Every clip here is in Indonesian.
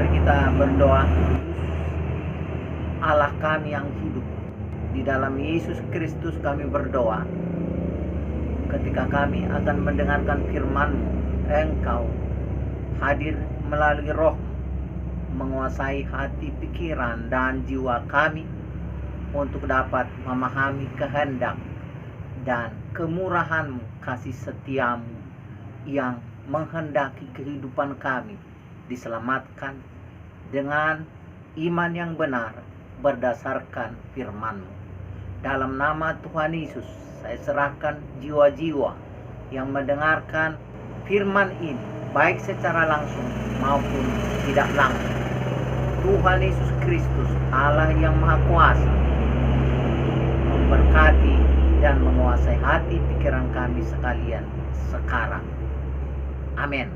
Mari kita berdoa. Allah kami yang hidup, di dalam Yesus Kristus kami berdoa. Ketika kami akan mendengarkan firman-Mu, Engkau hadir melalui Roh, menguasai hati, pikiran, dan jiwa kami untuk dapat memahami kehendak dan kemurahan-Mu, kasih setia-Mu yang menghendaki kehidupan kami diselamatkan dengan iman yang benar berdasarkan firman-Mu. Dalam nama Tuhan Yesus, saya serahkan jiwa-jiwa yang mendengarkan firman ini, baik secara langsung maupun tidak langsung. Tuhan Yesus Kristus, Allah yang Maha Kuasa, memberkati dan menguasai hati pikiran kami sekalian sekarang. Amin.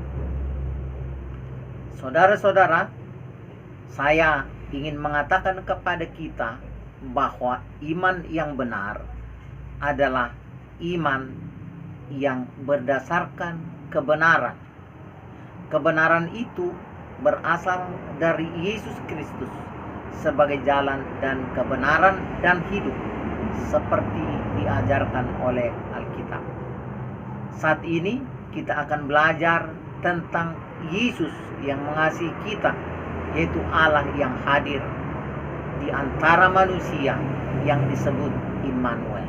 Saudara-saudara, saya ingin mengatakan kepada kita bahwa iman yang benar adalah iman yang berdasarkan kebenaran. Kebenaran itu berasal dari Yesus Kristus sebagai jalan dan kebenaran dan hidup, seperti diajarkan oleh Alkitab. Saat ini kita akan belajar tentang Yesus yang mengasihi kita, yaitu Allah yang hadir di antara manusia yang disebut Immanuel.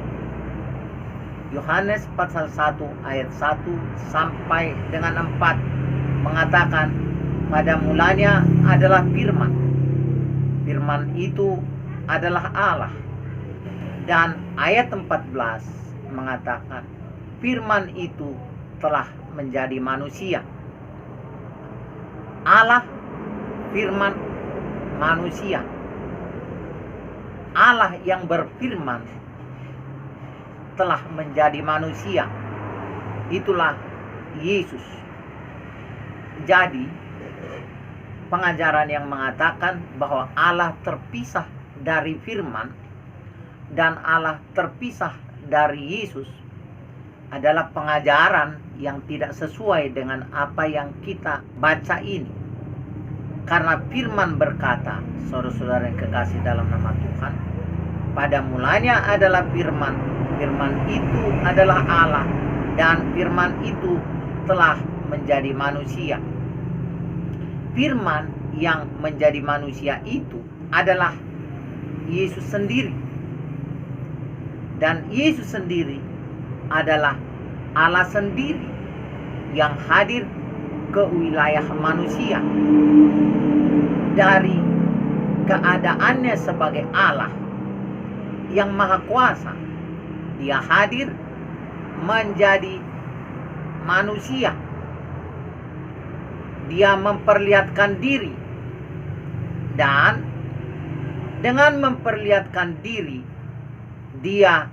Yohanes pasal 1 ayat 1 sampai dengan 4 mengatakan, pada mulanya adalah firman. Firman itu adalah Allah. Dan ayat 14 mengatakan, firman itu telah menjadi manusia. Allah, firman, manusia. Allah yang berfirman telah menjadi manusia. Itulah Yesus. Jadi, pengajaran yang mengatakan bahwa Allah terpisah dari firman dan Allah terpisah dari Yesus adalah pengajaran yang tidak sesuai dengan apa yang kita baca ini. Karena firman berkata, saudara-saudara yang kekasih dalam nama Tuhan, pada mulanya adalah firman, firman itu adalah Allah, dan firman itu telah menjadi manusia. Firman yang menjadi manusia itu adalah Yesus sendiri. Dan Yesus sendiri adalah Allah sendiri yang hadir ke wilayah manusia. Dari keadaannya sebagai Allah yang Maha Kuasa, Dia hadir menjadi manusia. Dia memperlihatkan diri, dan dengan memperlihatkan diri, Dia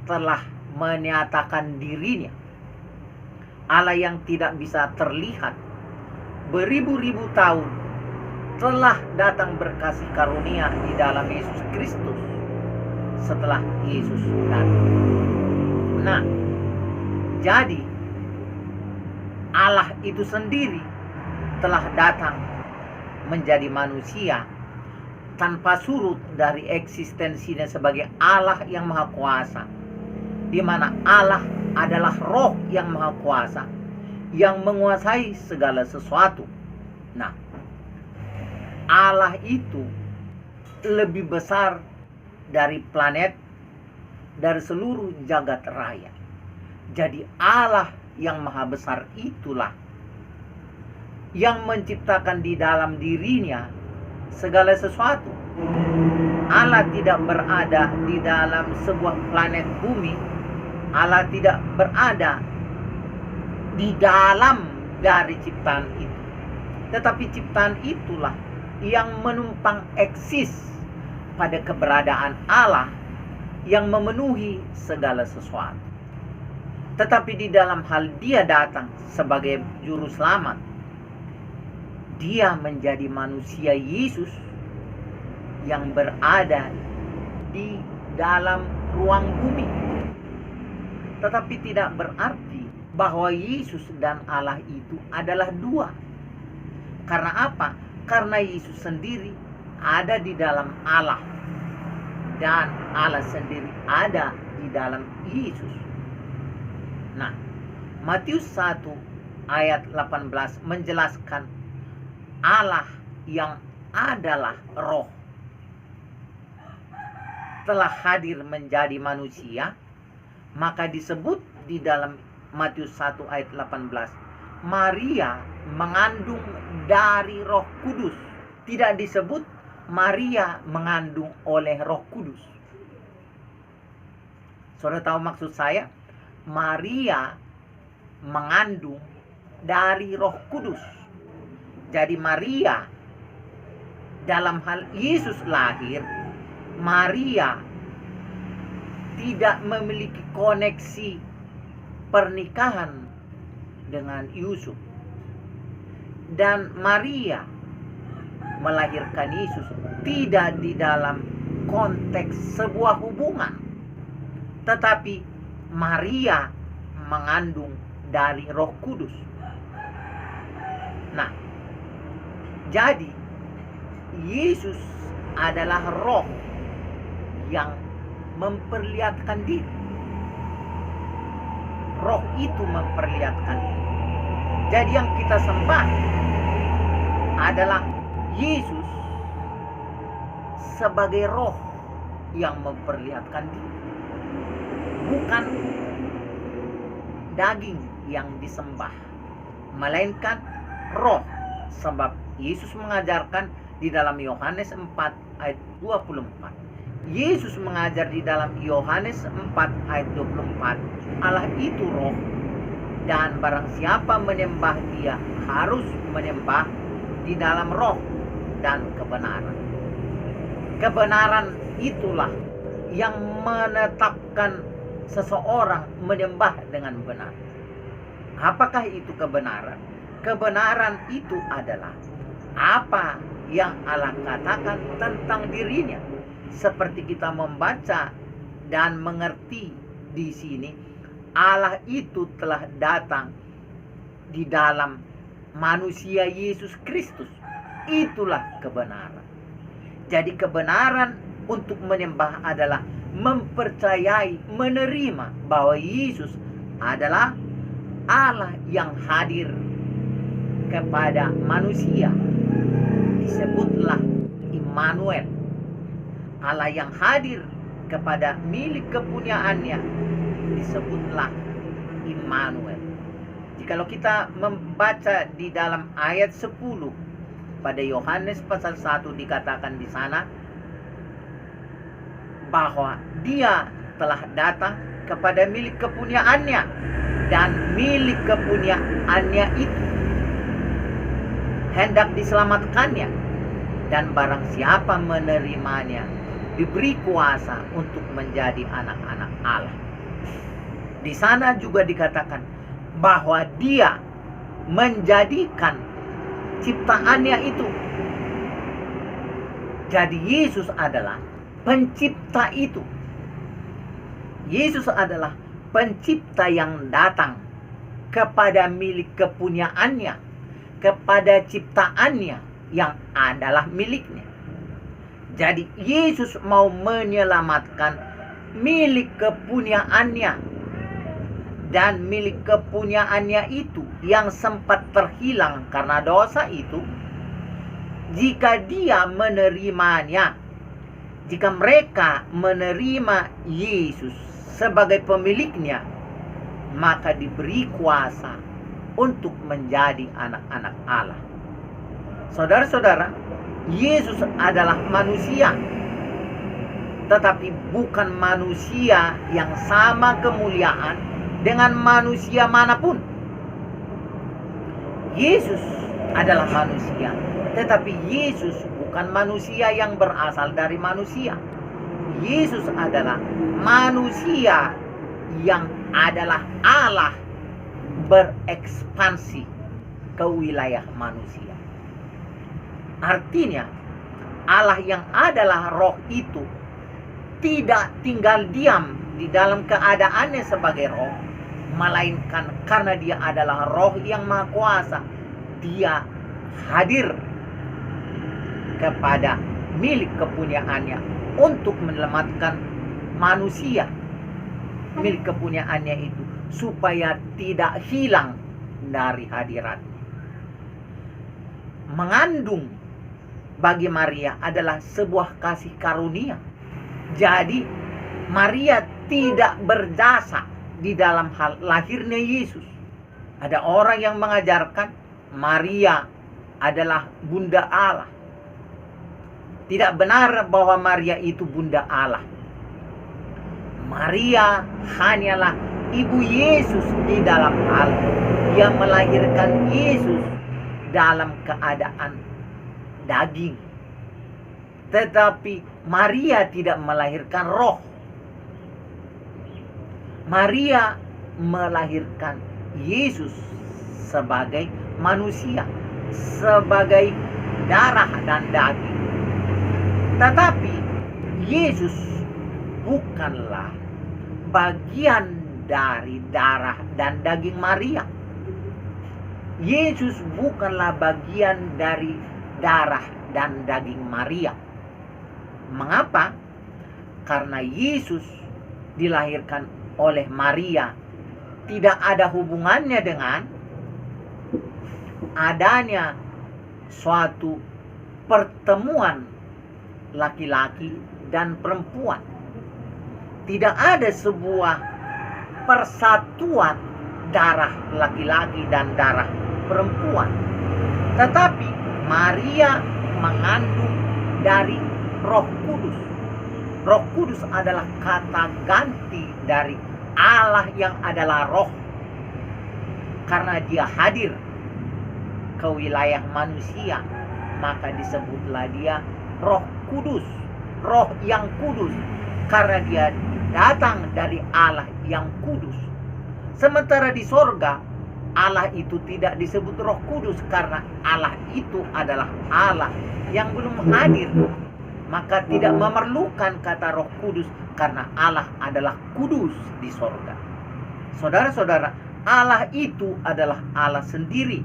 telah menyatakan dirinya. Allah yang tidak bisa terlihat beribu-ribu tahun telah datang berkasih karunia di dalam Yesus Kristus setelah Yesus datang. Nah, jadi Allah itu sendiri telah datang menjadi manusia tanpa surut dari eksistensinya sebagai Allah yang Maha Kuasa, di mana Allah adalah Roh yang Maha Kuasa yang menguasai segala sesuatu. Nah, Allah itu lebih besar dari planet, dari seluruh jagat raya. Jadi Allah yang Maha Besar itulah yang menciptakan di dalam dirinya segala sesuatu. Allah tidak berada di dalam sebuah planet bumi. Allah tidak berada di dalam dari ciptaan itu. Tetapi ciptaan itulah yang menumpang eksis pada keberadaan Allah yang memenuhi segala sesuatu. Tetapi di dalam hal Dia datang sebagai juru selamat, Dia menjadi manusia Yesus yang berada di dalam ruang bumi. Tetapi tidak berarti bahwa Yesus dan Allah itu adalah dua. Karena apa? Karena Yesus sendiri ada di dalam Allah dan Allah sendiri ada di dalam Yesus. Nah, Matius 1 ayat 18 menjelaskan Allah yang adalah roh telah hadir menjadi manusia, maka disebut di dalam Matius 1 ayat 18, Maria mengandung dari Roh Kudus. Tidak disebut Maria mengandung oleh Roh Kudus. Saudara tahu maksud saya? Maria mengandung dari Roh Kudus. Jadi Maria dalam hal Yesus lahir, Maria tidak memiliki koneksi pernikahan dengan Yusuf. Dan Maria melahirkan Yesus tidak di dalam konteks sebuah hubungan, tetapi Maria mengandung dari Roh Kudus. Nah, jadi Yesus adalah roh yang memperlihatkan diri. Roh itu memperlihatkan diri. Jadi yang kita sembah adalah Yesus sebagai roh yang memperlihatkan diri, bukan daging yang disembah, melainkan roh. Sebab Yesus mengajarkan di dalam Yohanes 4 ayat 24. Yesus mengajar di dalam Yohanes 4 ayat 24, Allah itu roh, dan barang siapa menyembah Dia harus menyembah di dalam roh dan kebenaran. Kebenaran itulah yang menetapkan seseorang menyembah dengan benar. Apakah itu kebenaran? Kebenaran itu adalah apa yang Allah katakan tentang dirinya. Seperti kita membaca dan mengerti di sini, Allah itu telah datang di dalam manusia Yesus Kristus. Itulah kebenaran. Jadi kebenaran untuk menyembah adalah mempercayai, menerima bahwa Yesus adalah Allah yang hadir kepada manusia. Disebutlah Immanuel, Allah yang hadir kepada milik kepunyaannya, disebutlah Immanuel. Jikalau kita membaca di dalam ayat 10 pada Yohanes pasal 1 dikatakan di sana bahwa Dia telah datang kepada milik kepunyaannya, dan milik kepunyaannya itu hendak diselamatkannya, dan barang siapa menerimanya diberi kuasa untuk menjadi anak-anak Allah. Di sana juga dikatakan bahwa Dia menjadikan ciptaannya itu. Jadi Yesus adalah pencipta itu. Yesus adalah pencipta yang datang kepada milik kepunyaannya, kepada ciptaannya yang adalah miliknya. Jadi Yesus mau menyelamatkan milik kepunyaannya, dan milik kepunyaannya itu yang sempat terhilang karena dosa itu, jika Dia menerimanya, jika mereka menerima Yesus sebagai pemiliknya, maka diberi kuasa untuk menjadi anak-anak Allah. Saudara-saudara, Yesus adalah manusia, tetapi bukan manusia yang sama kemuliaan dengan manusia manapun. Yesus adalah manusia, tetapi Yesus bukan manusia yang berasal dari manusia. Yesus adalah manusia yang adalah Allah berekspansi ke wilayah manusia. Artinya, Allah yang adalah roh itu tidak tinggal diam di dalam keadaannya sebagai roh, melainkan karena Dia adalah roh yang maha kuasa, Dia hadir kepada milik kepunyaannya untuk menyelamatkan manusia. Milik kepunyaannya itu supaya tidak hilang dari hadiratnya. Mengandung bagi Maria adalah sebuah kasih karunia. Jadi Maria tidak berjasa di dalam hal lahirnya Yesus. Ada orang yang mengajarkan Maria adalah bunda Allah. Tidak benar bahwa Maria itu bunda Allah. Maria hanyalah ibu Yesus di dalam hal dia melahirkan Yesus dalam keadaan daging. Tetapi Maria tidak melahirkan roh. Maria melahirkan Yesus sebagai manusia, sebagai darah dan daging. Tetapi Yesus bukanlah bagian dari darah dan daging Maria. Yesus bukanlah bagian dari darah dan daging Maria. Mengapa? Karena Yesus dilahirkan oleh Maria tidak ada hubungannya dengan adanya suatu pertemuan laki-laki dan perempuan. Tidak ada sebuah persatuan darah laki-laki dan darah perempuan. Tetapi Maria mengandung dari Roh Kudus. Roh Kudus adalah kata ganti dari Allah yang adalah roh. Karena dia hadir ke wilayah manusia, maka disebutlah dia Roh Kudus, roh yang kudus, karena dia datang dari Allah yang kudus. Sementara di sorga, Allah itu tidak disebut Roh Kudus karena Allah itu adalah Allah yang belum hadir. Maka tidak memerlukan kata Roh Kudus karena Allah adalah kudus di sorga. Saudara-saudara, Allah itu adalah Allah sendiri,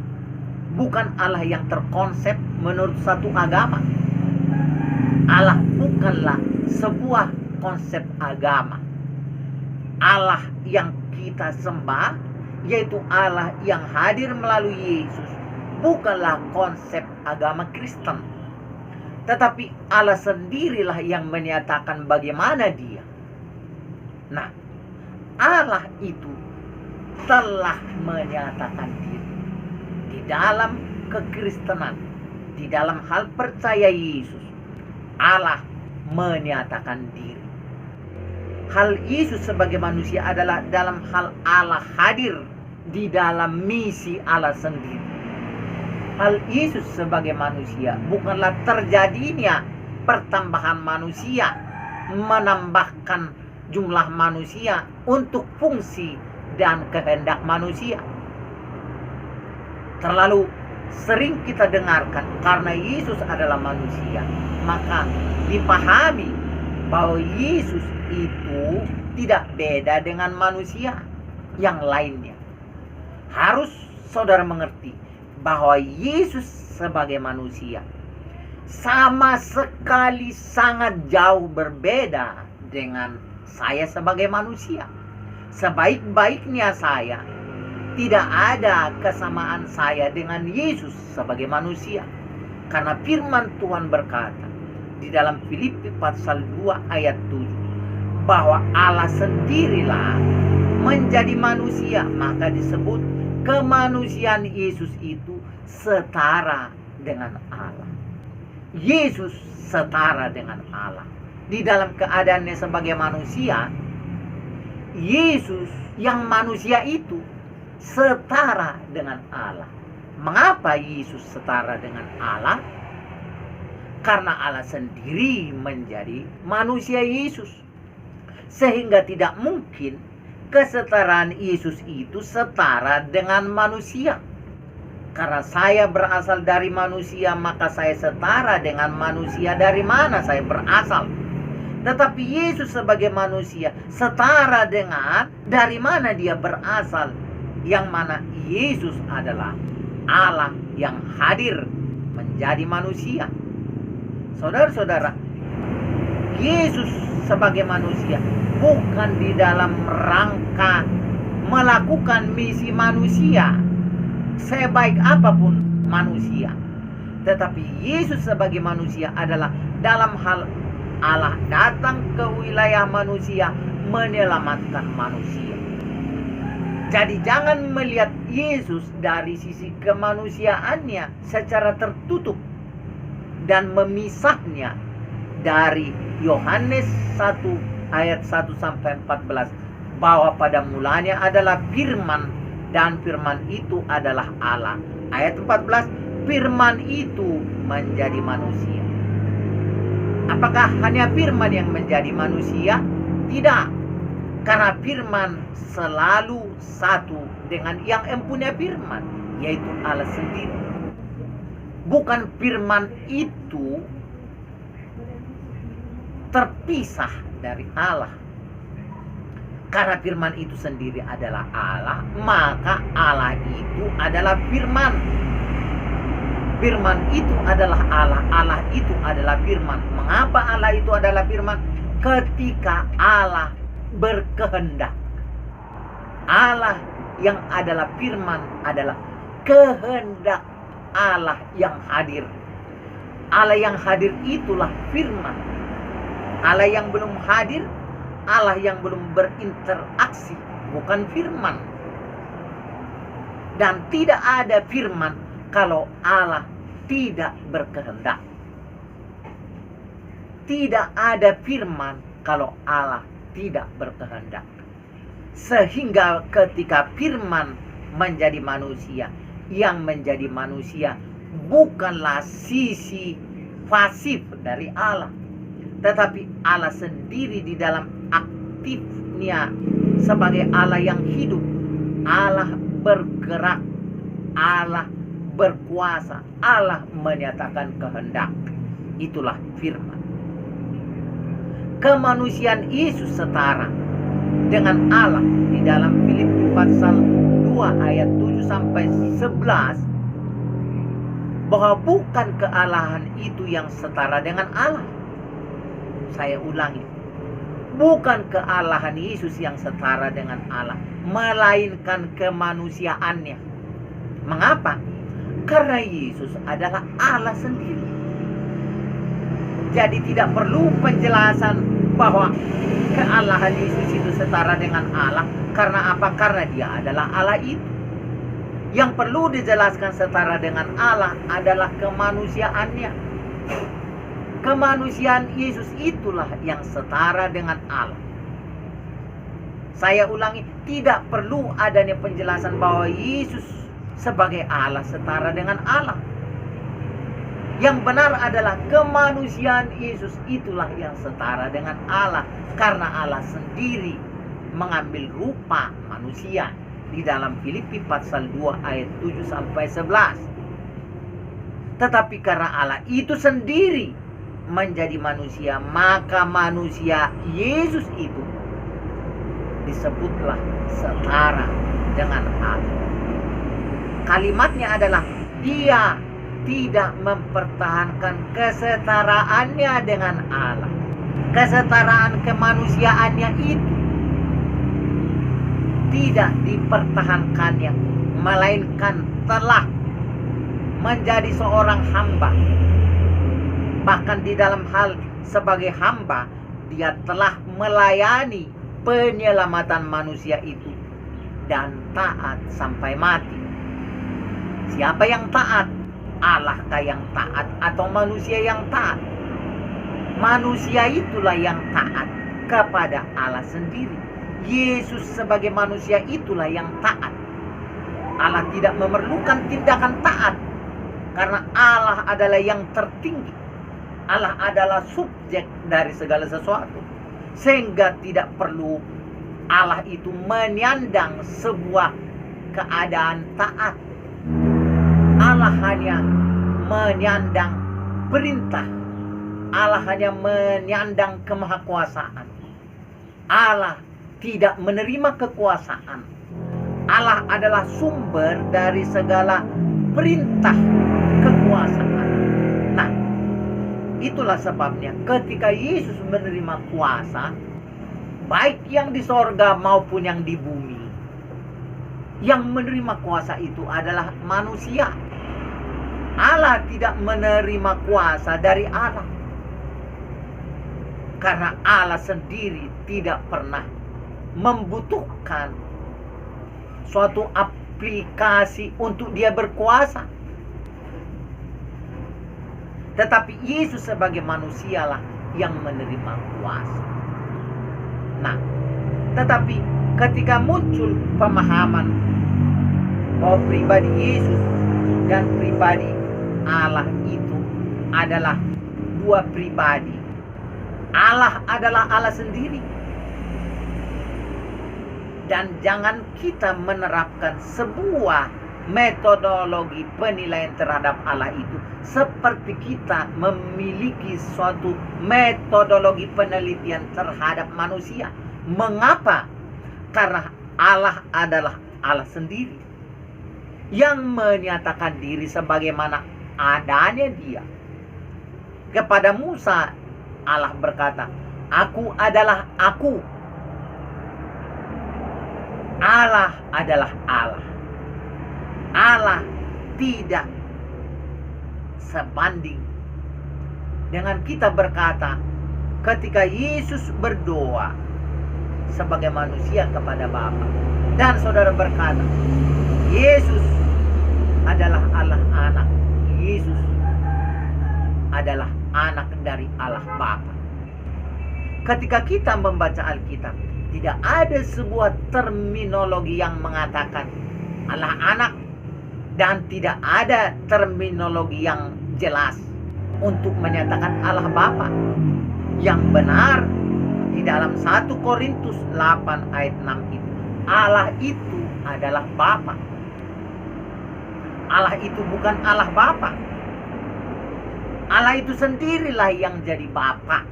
bukan Allah yang terkonsep menurut satu agama. Allah bukanlah sebuah konsep agama. Allah yang kita sembah, yaitu Allah yang hadir melalui Yesus, bukanlah konsep agama Kristen. Tetapi Allah sendirilah yang menyatakan bagaimana dia. Nah, Allah itu telah menyatakan diri di dalam kekristenan, di dalam hal percaya Yesus. Allah menyatakan diri. Hal Yesus sebagai manusia adalah dalam hal Allah hadir di dalam misi Allah sendiri. Hal Yesus sebagai manusia bukanlah terjadinya pertambahan manusia, menambahkan jumlah manusia untuk fungsi dan kehendak manusia. Terlalu sering kita dengarkan karena Yesus adalah manusia, maka dipahami bahwa Yesus itu tidak beda dengan manusia yang lainnya. Harus saudara mengerti bahwa Yesus sebagai manusia sama sekali sangat jauh berbeda dengan saya sebagai manusia. Sebaik-baiknya saya, tidak ada kesamaan saya dengan Yesus sebagai manusia. Karena firman Tuhan berkata di dalam Filipi pasal 2 ayat 7 bahwa Allah sendirilah menjadi manusia, maka disebut kemanusiaan Yesus itu setara dengan Allah. Yesus setara dengan Allah. Di dalam keadaannya sebagai manusia, Yesus yang manusia itu setara dengan Allah. Mengapa Yesus setara dengan Allah? Karena Allah sendiri menjadi manusia Yesus. Sehingga tidak mungkin kesetaraan Yesus itu setara dengan manusia. Karena saya berasal dari manusia, maka saya setara dengan manusia dari mana saya berasal. Tetapi Yesus sebagai manusia setara dengan dari mana dia berasal. Yang mana Yesus adalah Allah yang hadir menjadi manusia. Saudara-saudara, Yesus sebagai manusia bukan di dalam rangka melakukan misi manusia sebaik apapun manusia, tetapi Yesus sebagai manusia adalah dalam hal Allah datang ke wilayah manusia menyelamatkan manusia. Jadi jangan melihat Yesus dari sisi kemanusiaannya secara tertutup dan memisahnya dari Yohanes 1 ayat 1 sampai 14 bahwa pada mulanya adalah firman dan firman itu adalah Allah. Ayat 14, firman itu menjadi manusia. Apakah hanya firman yang menjadi manusia? Tidak. Karena firman selalu satu dengan yang empunya firman, yaitu Allah sendiri. Bukan firman itu terpisah dari Allah. Karena firman itu sendiri adalah Allah, maka Allah itu adalah firman. Firman itu adalah Allah, Allah itu adalah firman. Mengapa Allah itu adalah firman? Ketika Allah berkehendak. Allah yang adalah firman adalah kehendak Allah yang hadir. Allah yang hadir itulah firman. Allah yang belum hadir, Allah yang belum berinteraksi, bukan firman. Dan tidak ada firman kalau Allah tidak berkehendak. Tidak ada firman kalau Allah tidak berkehendak. Sehingga ketika firman menjadi manusia, yang menjadi manusia bukanlah sisi pasif dari Allah, tetapi Allah sendiri di dalam aktifnya sebagai Allah yang hidup. Allah bergerak, Allah berkuasa, Allah menyatakan kehendak. Itulah firman. Kemanusiaan Yesus setara dengan Allah di dalam Filipi pasal 2 ayat 7 sampai 11, bahwa bukan kealahan itu yang setara dengan Allah. Saya ulangi, bukan kealahan Yesus yang setara dengan Allah, melainkan kemanusiaannya. Mengapa? Karena Yesus adalah Allah sendiri. Jadi tidak perlu penjelasan bahwa kealahan Yesus itu setara dengan Allah. Karena apa? Karena dia adalah Allah itu. Yang perlu dijelaskan setara dengan Allah adalah kemanusiaannya. Kemanusiaan Yesus itulah yang setara dengan Allah. Saya ulangi, tidak perlu adanya penjelasan bahwa Yesus sebagai Allah setara dengan Allah. Yang benar adalah kemanusiaan Yesus itulah yang setara dengan Allah. Karena Allah sendiri mengambil rupa manusia di dalam Filipi pasal 2 ayat 7 sampai 11. Tetapi karena Allah itu sendiri menjadi manusia, maka manusia Yesus itu disebutlah setara dengan Allah. Kalimatnya adalah dia tidak mempertahankan kesetaraannya dengan Allah. Kesetaraan kemanusiaannya itu tidak dipertahankannya, melainkan telah menjadi seorang hamba. Bahkan di dalam hal sebagai hamba, dia telah melayani penyelamatan manusia itu dan taat sampai mati. Siapa yang taat? Allahkah yang taat atau manusia yang taat? Manusia itulah yang taat kepada Allah sendiri. Yesus sebagai manusia itulah yang taat. Allah tidak memerlukan tindakan taat karena Allah adalah yang tertinggi. Allah adalah subjek dari segala sesuatu, sehingga tidak perlu Allah itu menyandang sebuah keadaan taat. Allah hanya menyandang perintah. Allah hanya menyandang kemahakuasaan. Allah tidak menerima kekuasaan. Allah adalah sumber dari segala perintah kekuasaan. Nah, Itulah sebabnya ketika Yesus menerima kuasa, baik yang di sorga maupun yang di bumi, yang menerima kuasa itu adalah manusia. Allah tidak menerima kuasa dari Allah, karena Allah sendiri tidak pernah membutuhkan suatu aplikasi untuk dia berkuasa. Tetapi Yesus sebagai manusialah yang menerima kuasa. Nah, tetapi ketika muncul pemahaman bahwa pribadi Yesus dan pribadi Allah itu adalah dua pribadi, Allah adalah Allah sendiri. Dan jangan kita menerapkan sebuah metodologi penilaian terhadap Allah itu seperti kita memiliki suatu metodologi penelitian terhadap manusia. Mengapa? Karena Allah adalah Allah sendiri yang menyatakan diri sebagaimana adanya dia. Kepada Musa Allah berkata, "Aku adalah aku." Allah adalah Allah. Allah tidak sebanding dengan kita berkata ketika Yesus berdoa sebagai manusia kepada Bapa, dan saudara berkata Yesus adalah Allah anak, Yesus adalah anak dari Allah Bapa. Ketika kita membaca Alkitab, tidak ada sebuah terminologi yang mengatakan Allah anak, dan tidak ada terminologi yang jelas untuk menyatakan Allah Bapa. Yang benar di dalam 1 Korintus 8 ayat 6 itu, Allah itu adalah Bapa. Allah itu bukan Allah Bapa. Allah itu sendirilah yang jadi Bapa.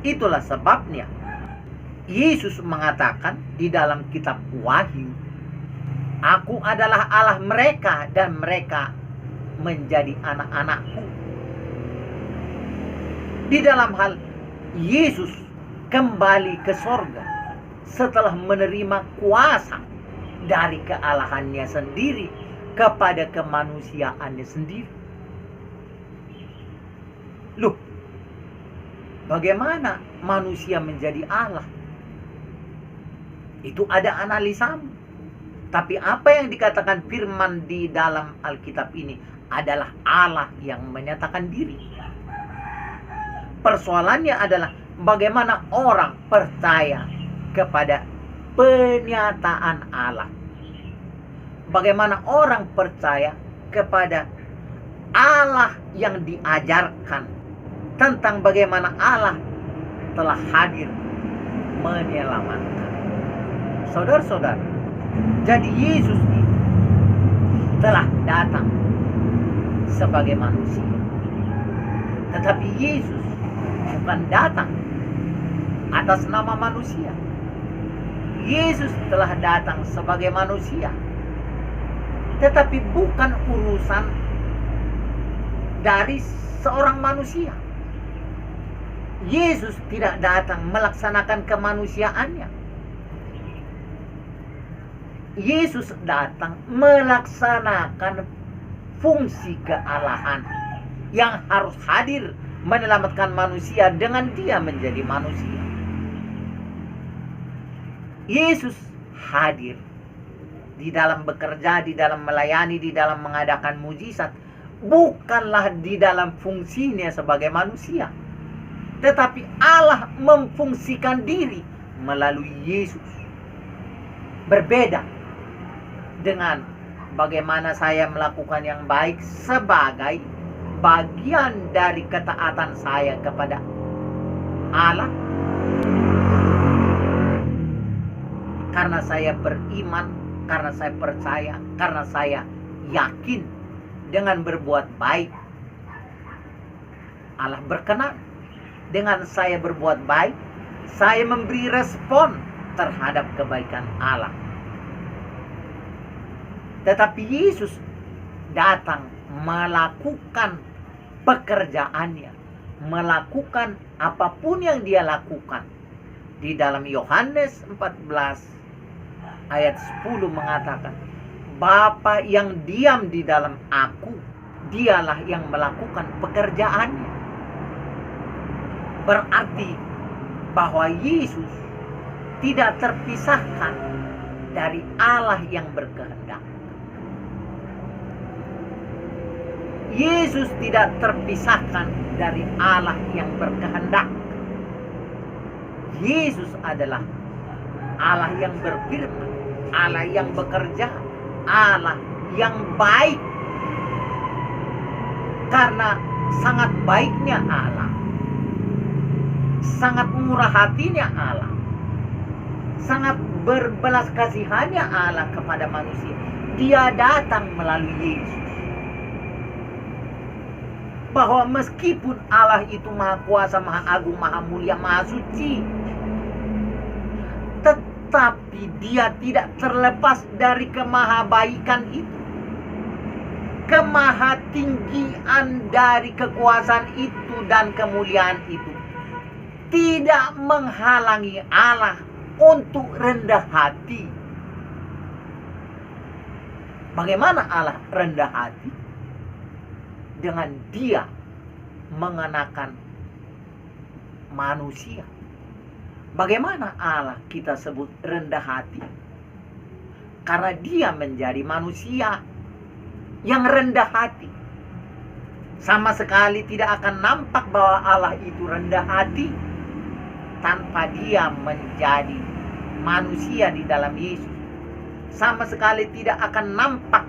Itulah sebabnya Yesus mengatakan di dalam kitab Wahyu, "Aku adalah Allah mereka dan mereka menjadi anak-anakku." Di dalam hal Yesus kembali ke sorga setelah menerima kuasa dari kealahannya sendiri kepada kemanusiaannya sendiri. Loh, bagaimana manusia menjadi Allah? Itu ada analisamu. Tapi apa yang dikatakan firman di dalam Alkitab ini adalah Allah yang menyatakan diri. Persoalannya adalah bagaimana orang percaya kepada penyataan Allah. Bagaimana orang percaya kepada Allah yang diajarkan tentang bagaimana Allah telah hadir menyelamatkan. Saudara-saudara, jadi Yesus ini telah datang sebagai manusia. Tetapi Yesus bukan datang atas nama manusia. Yesus telah datang sebagai manusia, tetapi bukan urusan dari seorang manusia. Yesus tidak datang melaksanakan kemanusiaannya. Yesus datang melaksanakan fungsi kealahan yang harus hadir menyelamatkan manusia dengan dia menjadi manusia. Yesus hadir di dalam bekerja, di dalam melayani, di dalam mengadakan mujizat, bukanlah di dalam fungsinya sebagai manusia, tetapi Allah memfungsikan diri melalui Yesus. Berbeda dengan bagaimana saya melakukan yang baik sebagai bagian dari ketaatan saya kepada Allah, karena saya beriman, karena saya percaya, karena saya yakin dengan berbuat baik Allah berkenan. Dengan saya berbuat baik, saya memberi respon terhadap kebaikan Allah. Tetapi Yesus datang melakukan pekerjaannya, melakukan apapun yang dia lakukan. Di dalam Yohanes 14 ayat 10 mengatakan, Bapa yang diam di dalam aku, dialah yang melakukan pekerjaannya. Berarti bahwa Yesus tidak terpisahkan dari Allah yang berkehendak. Yesus tidak terpisahkan dari Allah yang berkehendak. Yesus adalah Allah yang berfirman, Allah yang bekerja, Allah yang baik. Karena sangat baiknya Allah, sangat murah hatinya Allah, sangat berbelas kasihannya Allah kepada manusia, Dia datang melalui Yesus. Bahwa meskipun Allah itu maha kuasa, maha agung, maha mulia, maha suci, tetapi Dia tidak terlepas dari kemahabaikan itu, kemahatinggian dari kekuasaan itu dan kemuliaan itu tidak menghalangi Allah untuk rendah hati. Bagaimana Allah rendah hati? Dengan Dia mengenakan manusia. Bagaimana Allah kita sebut rendah hati? Karena Dia menjadi manusia yang rendah hati. Sama sekali tidak akan nampak bahwa Allah itu rendah hati tanpa Dia menjadi manusia di dalam Yesus. Sama sekali tidak akan nampak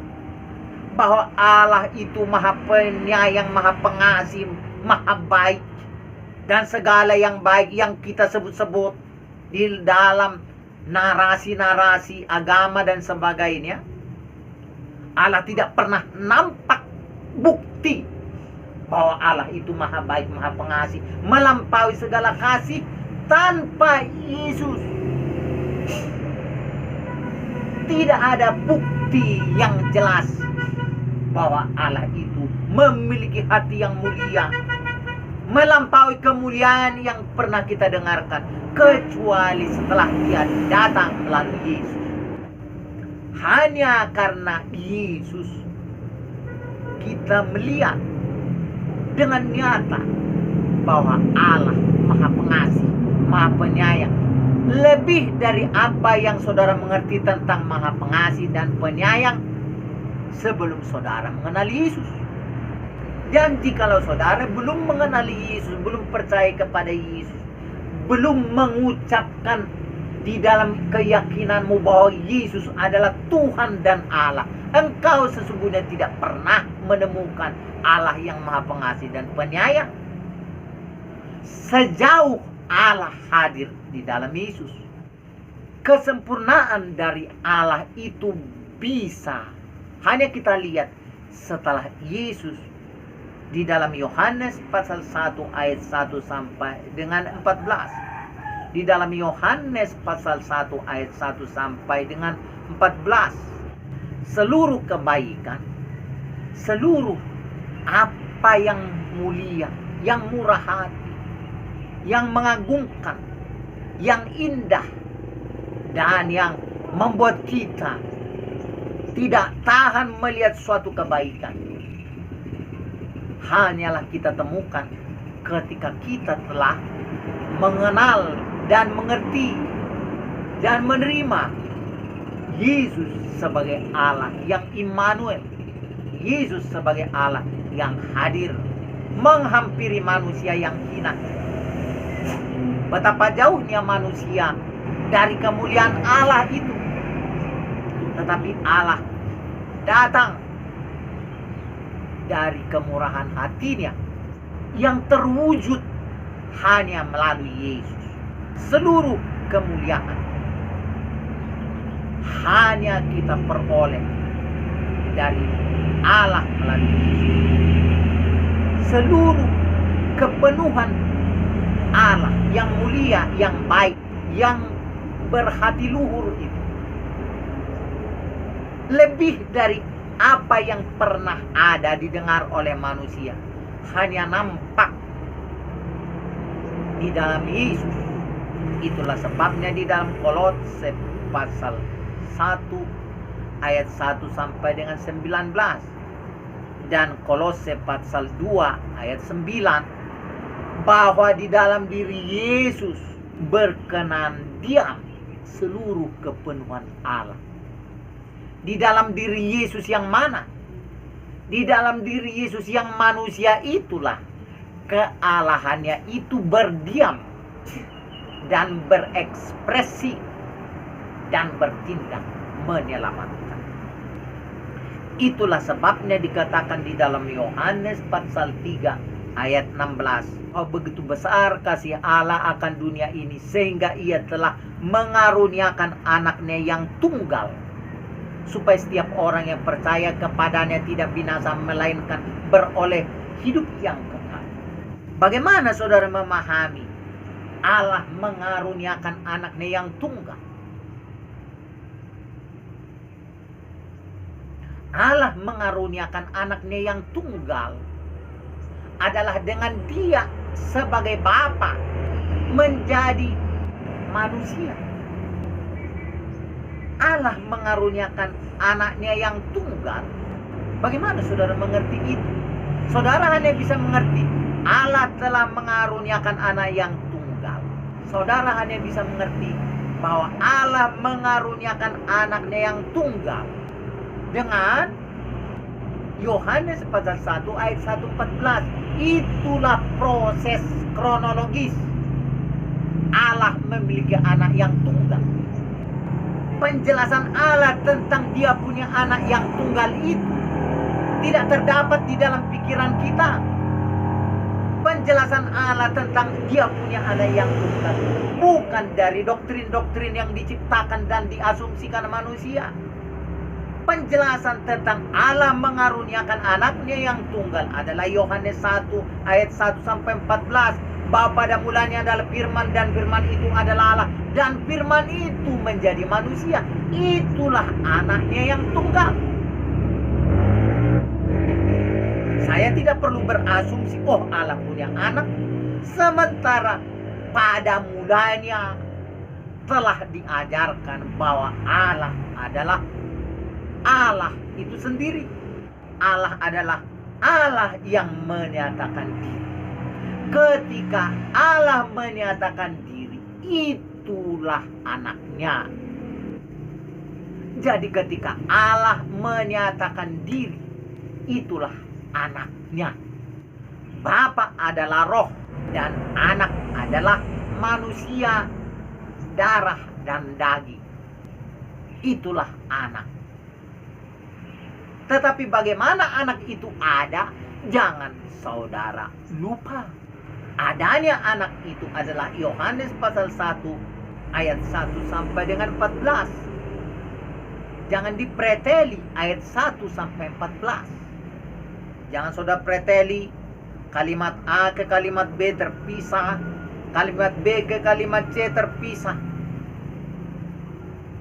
bahwa Allah itu maha penyayang, maha pengasih, maha baik, dan segala yang baik yang kita sebut-sebut di dalam narasi-narasi agama dan sebagainya. Allah tidak pernah nampak bukti bahwa Allah itu maha baik, maha pengasih, melampaui segala kasih tanpa Yesus. Tidak ada bukti yang jelas bahwa Allah itu memiliki hati yang mulia, melampaui kemuliaan yang pernah kita dengarkan, kecuali setelah Dia datang melalui Yesus. Hanya karena Yesus kita melihat dengan nyata bahwa Allah maha pengasih, maha penyayang, lebih dari apa yang saudara mengerti tentang maha pengasih dan penyayang sebelum saudara mengenali Yesus. Dan jikalau saudara belum mengenali Yesus, belum percaya kepada Yesus, belum mengucapkan di dalam keyakinanmu bahwa Yesus adalah Tuhan dan Allah, engkau sesungguhnya tidak pernah menemukan Allah yang maha pengasih dan penyayang. Sejauh Allah hadir di dalam Yesus, kesempurnaan dari Allah itu bisa hanya kita lihat setelah Yesus di dalam Yohanes pasal 1 ayat 1 sampai dengan 14. Di dalam Yohanes pasal 1 ayat 1 sampai dengan 14. Seluruh kebaikan, seluruh apa yang mulia, yang murah hati, yang mengagumkan, yang indah, dan yang membuat kita tidak tahan melihat suatu kebaikan, hanyalah kita temukan ketika kita telah mengenal dan mengerti dan menerima Yesus sebagai Allah yang Immanuel, Yesus sebagai Allah yang hadir menghampiri manusia yang hina. Betapa jauhnya manusia dari kemuliaan Allah itu, tetapi Allah datang dari kemurahan hatinya yang terwujud hanya melalui Yesus. Seluruh kemuliaan hanya kita peroleh dari Allah melalui Yesus. Seluruh kepenuhan Allah yang mulia, yang baik, yang berhati luhur itu lebih dari apa yang pernah ada didengar oleh manusia, hanya nampak di dalam Yesus. Itulah sebabnya di dalam Kolose pasal 1 ayat 1 sampai dengan 19 dan Kolose pasal 2 ayat 9, bahwa di dalam diri Yesus berkenan diam seluruh kepenuhan Allah. Di dalam diri Yesus yang mana? Di dalam diri Yesus yang manusia itulah kealahannya itu berdiam dan berekspresi dan bertindak menyelamatkan. Itulah sebabnya dikatakan di dalam Yohanes pasal 3 ayat 16, oh begitu besar kasih Allah akan dunia ini sehingga ia telah mengaruniakan anaknya yang tunggal, supaya setiap orang yang percaya kepadanya tidak binasa melainkan beroleh hidup yang kekal. Bagaimana saudara memahami Allah mengaruniakan anaknya yang tunggal? Allah mengaruniakan anaknya yang tunggal adalah dengan dia sebagai Bapa menjadi manusia. Allah mengaruniakan anaknya yang tunggal. Bagaimana saudara mengerti itu? Saudara hanya bisa mengerti Allah telah mengaruniakan anak yang tunggal. Saudara hanya bisa mengerti bahwa Allah mengaruniakan anaknya yang tunggal dengan Yohanes pasal 1 ayat 1:14. Itulah proses kronologis Allah memiliki anak yang tunggal. Penjelasan Allah tentang dia punya anak yang tunggal itu tidak terdapat di dalam pikiran kita. Penjelasan Allah tentang dia punya anak yang tunggal bukan dari doktrin-doktrin yang diciptakan dan diasumsikan manusia. Penjelasan tentang Allah mengaruniakan anaknya yang tunggal adalah Yohanes 1 ayat 1 sampai 14. Bahwa pada mulanya adalah firman dan firman itu adalah Allah dan firman itu menjadi manusia. Itulah anaknya yang tunggal. Saya tidak perlu berasumsi oh Allah punya anak, sementara pada mulanya telah diajarkan bahwa Allah adalah Allah itu sendiri. Allah adalah Allah yang menyatakan diri. Ketika Allah menyatakan diri, itulah anaknya. Jadi ketika Allah menyatakan diri, itulah anaknya. Bapa adalah roh dan anak adalah manusia, darah dan daging. Itulah anak. Tetapi bagaimana anak itu ada? Jangan saudara lupa. Adanya anak itu adalah Yohanes pasal 1 ayat 1 sampai dengan 14. Jangan dipreteli ayat 1 sampai 14. Jangan saudara preteli kalimat A ke kalimat B terpisah, kalimat B ke kalimat C terpisah.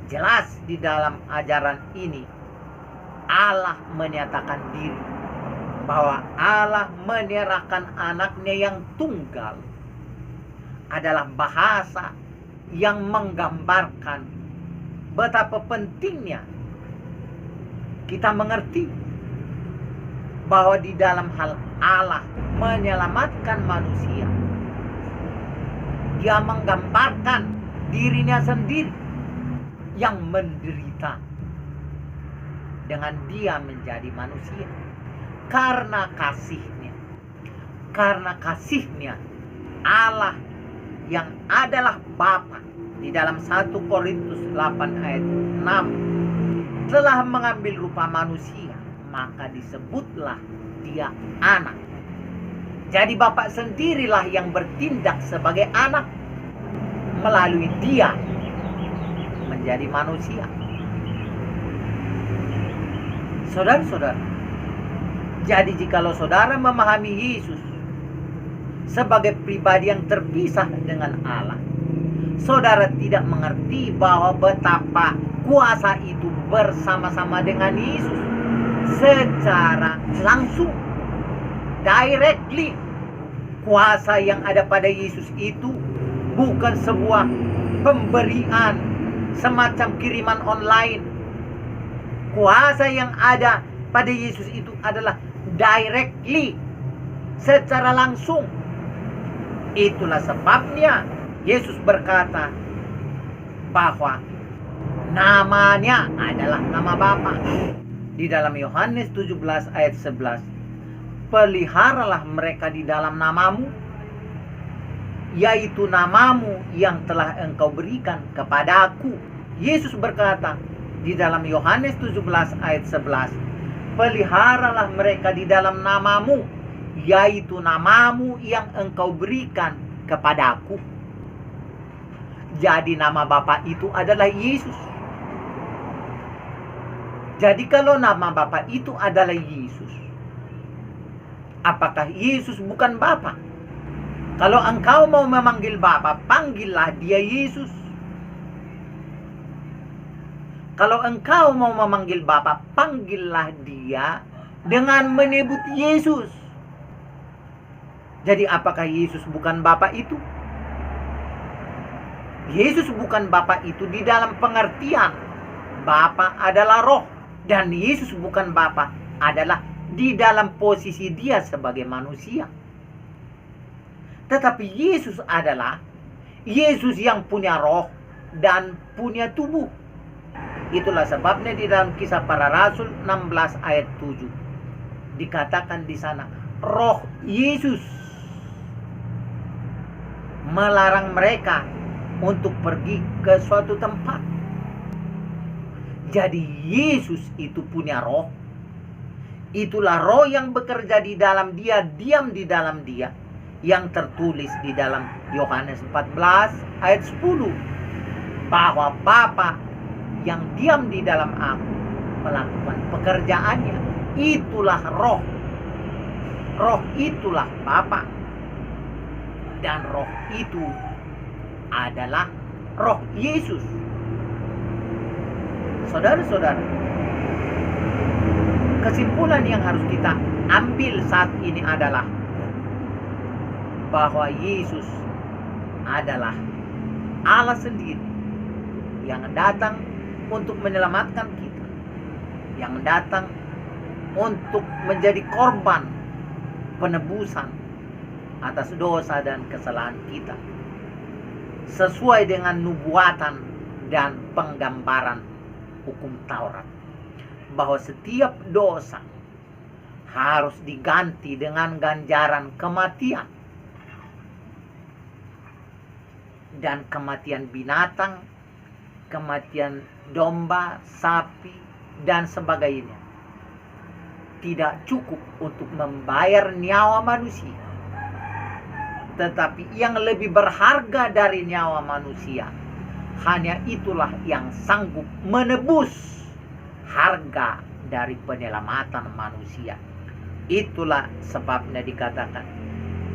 Jelas di dalam ajaran ini Allah menyatakan diri bahwa Allah menyerahkan anaknya yang tunggal adalah bahasa yang menggambarkan betapa pentingnya kita mengerti bahwa di dalam hal Allah menyelamatkan manusia, dia menggambarkan dirinya sendiri yang menderita dengan dia menjadi manusia. Karena kasihnya Allah yang adalah Bapa di dalam 1 Korintus 8 ayat 6 telah mengambil rupa manusia, maka disebutlah dia anak. Jadi Bapa sendirilah yang bertindak sebagai anak melalui dia menjadi manusia. Saudara-saudara, jadi jikalau saudara memahami Yesus sebagai pribadi yang terpisah dengan Allah, saudara tidak mengerti bahwa betapa kuasa itu bersama-sama dengan Yesus secara langsung directly. Kuasa yang ada pada Yesus itu bukan sebuah pemberian semacam kiriman online. Kuasa yang ada pada Yesus itu adalah directly, secara langsung. Itulah sebabnya Yesus berkata bahwa namanya adalah nama Bapa. Di dalam Yohanes 17 ayat 11, peliharalah mereka di dalam namamu, yaitu namamu yang telah engkau berikan kepadaku. Yesus berkata di dalam Yohanes 17 ayat 11, peliharalah mereka di dalam namamu, yaitu namamu yang engkau berikan kepadaku. Jadi nama Bapa itu adalah Yesus. Jadi kalau nama Bapa itu adalah Yesus, apakah Yesus bukan Bapa? Kalau engkau mau memanggil Bapa, panggillah dia Yesus. Kalau engkau mau memanggil Bapa, panggillah dia dengan menyebut Yesus. Jadi apakah Yesus bukan Bapa itu? Yesus bukan Bapa itu di dalam pengertian Bapa adalah roh, dan Yesus bukan Bapa adalah di dalam posisi dia sebagai manusia. Tetapi Yesus adalah Yesus yang punya roh dan punya tubuh. Itulah sebabnya di dalam Kisah Para Rasul 16 ayat 7 dikatakan di sana, roh Yesus melarang mereka untuk pergi ke suatu tempat. Jadi Yesus itu punya roh. Itulah roh yang bekerja di dalam dia, diam di dalam dia, yang tertulis di dalam Yohanes 14 ayat 10, bahwa Bapa yang diam di dalam aku melakukan pekerjaannya. Itulah roh. Roh itulah Bapa. Dan roh itu adalah roh Yesus. Saudara-saudara, kesimpulan yang harus kita ambil saat ini adalah bahwa Yesus adalah Allah sendiri yang datang untuk menyelamatkan kita, yang datang untuk menjadi korban penebusan atas dosa dan kesalahan kita, sesuai dengan nubuatan dan penggambaran hukum Taurat, bahwa setiap dosa harus diganti dengan ganjaran kematian, dan kematian binatang, kematian domba, sapi, dan sebagainya tidak cukup untuk membayar nyawa manusia. Tetapi yang lebih berharga dari nyawa manusia, hanya itulah yang sanggup menebus harga dari penyelamatan manusia. Itulah sebabnya dikatakan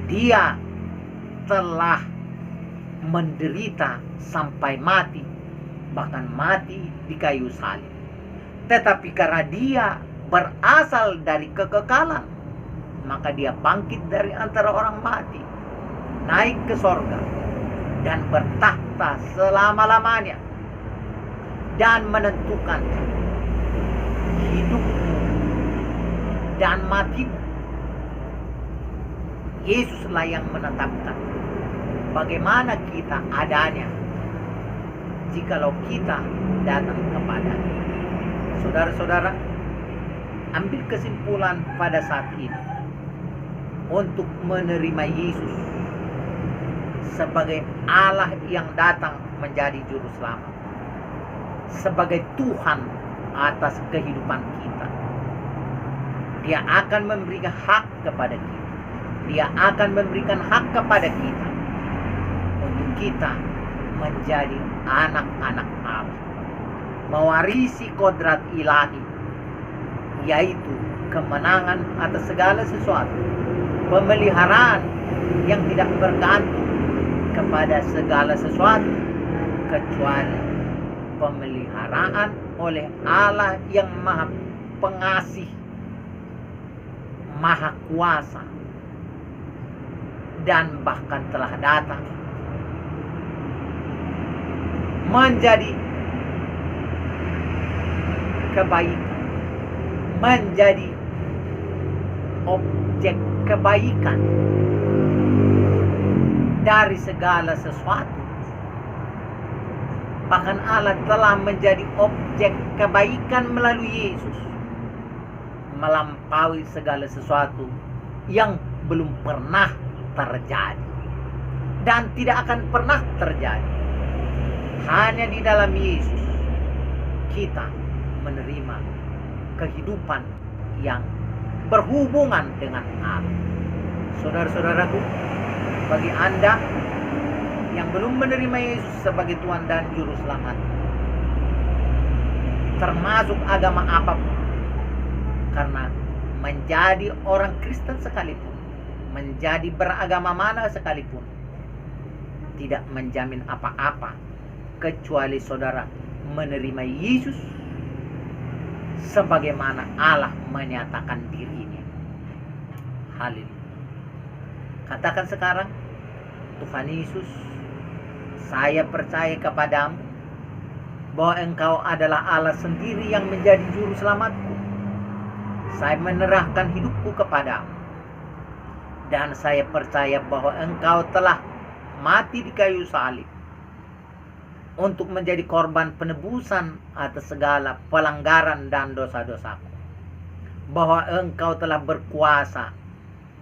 dia telah menderita sampai mati, bahkan mati di kayu salib. Tetapi karena dia berasal dari kekekalan, maka dia bangkit dari antara orang mati, naik ke sorga, dan bertahta selama-lamanya, dan menentukan hidupmu dan matimu. Yesuslah yang menetapkan bagaimana kita adanya jikalau kita datang kepadanya. Saudara-saudara, ambil kesimpulan pada saat ini untuk menerima Yesus sebagai Allah yang datang menjadi juru selamat, sebagai Tuhan atas kehidupan kita. Dia akan memberikan hak kepada kita. Dia akan memberikan hak kepada kita untuk kita menjadi anak-anak Allah, mewarisi kodrat ilahi, yaitu kemenangan atas segala sesuatu, pemeliharaan yang tidak bergantung kepada segala sesuatu kecuali pemeliharaan oleh Allah yang maha pengasih, maha kuasa, dan bahkan telah datang menjadi kebaikan, menjadi objek kebaikan dari segala sesuatu. Bahkan Allah telah menjadi objek kebaikan melalui Yesus, melampaui segala sesuatu yang belum pernah terjadi dan tidak akan pernah terjadi. Hanya di dalam Yesus kita menerima kehidupan yang berhubungan dengan Allah. Saudara-saudaraku, bagi Anda yang belum menerima Yesus sebagai Tuhan dan Juru Selamat, termasuk agama apapun, karena menjadi orang Kristen sekalipun, menjadi beragama mana sekalipun, tidak menjamin apa-apa kecuali saudara menerima Yesus sebagaimana Allah menyatakan dirinya. Haleluya. Katakan sekarang, Tuhan Yesus, saya percaya kepadamu bahwa Engkau adalah Allah sendiri yang menjadi juru selamatku. Saya menyerahkan hidupku kepadamu, dan saya percaya bahwa Engkau telah mati di kayu salib untuk menjadi korban penebusan atas segala pelanggaran dan dosa-dosaku. Bahwa Engkau telah berkuasa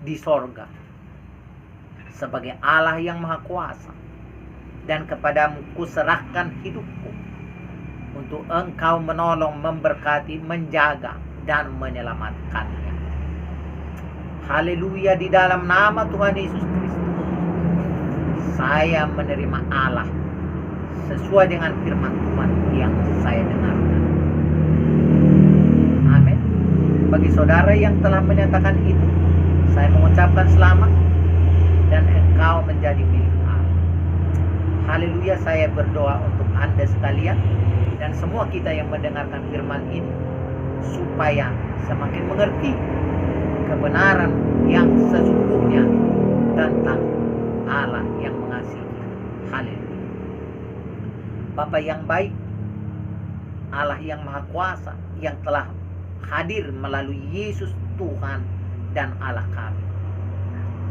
di sorga sebagai Allah yang Maha Kuasa, dan kepadamu kuserahkan hidupku untuk Engkau menolong, memberkati, menjaga, dan menyelamatkannya. Haleluya. Di dalam nama Tuhan Yesus Kristus, saya menerima Allah sesuai dengan firman Tuhan yang saya dengarkan. Amin. Bagi saudara yang telah menyatakan itu, saya mengucapkan selamat, dan engkau menjadi milik Allah. Haleluya. Saya berdoa untuk Anda sekalian dan semua kita yang mendengarkan firman ini, supaya semakin mengerti kebenaran yang sesungguhnya tentang Allah yang mengasihi. Haleluya. Bapa yang baik, Allah yang Maha Kuasa, yang telah hadir melalui Yesus Tuhan dan Allah kami.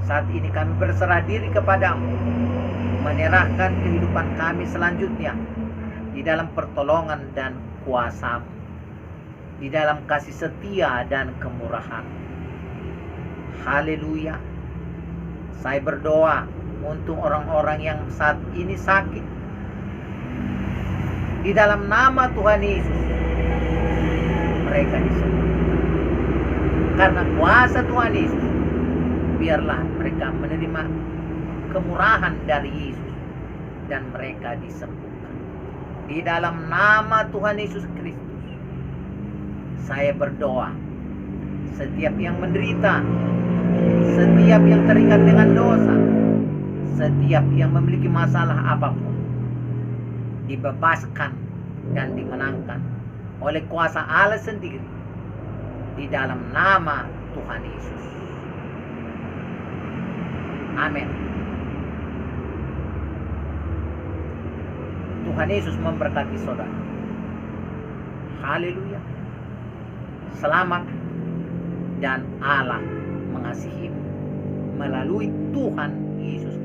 Saat ini kami berserah diri kepadamu, menyerahkan kehidupan kami selanjutnya di dalam pertolongan dan kuasa-Mu, di dalam kasih setia dan kemurahan. Haleluya. Saya berdoa untuk orang-orang yang saat ini sakit, di dalam nama Tuhan Yesus mereka disembuhkan. Karena kuasa Tuhan Yesus, biarlah mereka menerima kemurahan dari Yesus dan mereka disembuhkan. Di dalam nama Tuhan Yesus Kristus, saya berdoa, setiap yang menderita, setiap yang terikat dengan dosa, setiap yang memiliki masalah apapun, dibebaskan dan dimenangkan oleh kuasa Allah sendiri di dalam nama Tuhan Yesus. Amin. Tuhan Yesus memberkati saudara. Haleluya. Selamat, dan Allah mengasihimu melalui Tuhan Yesus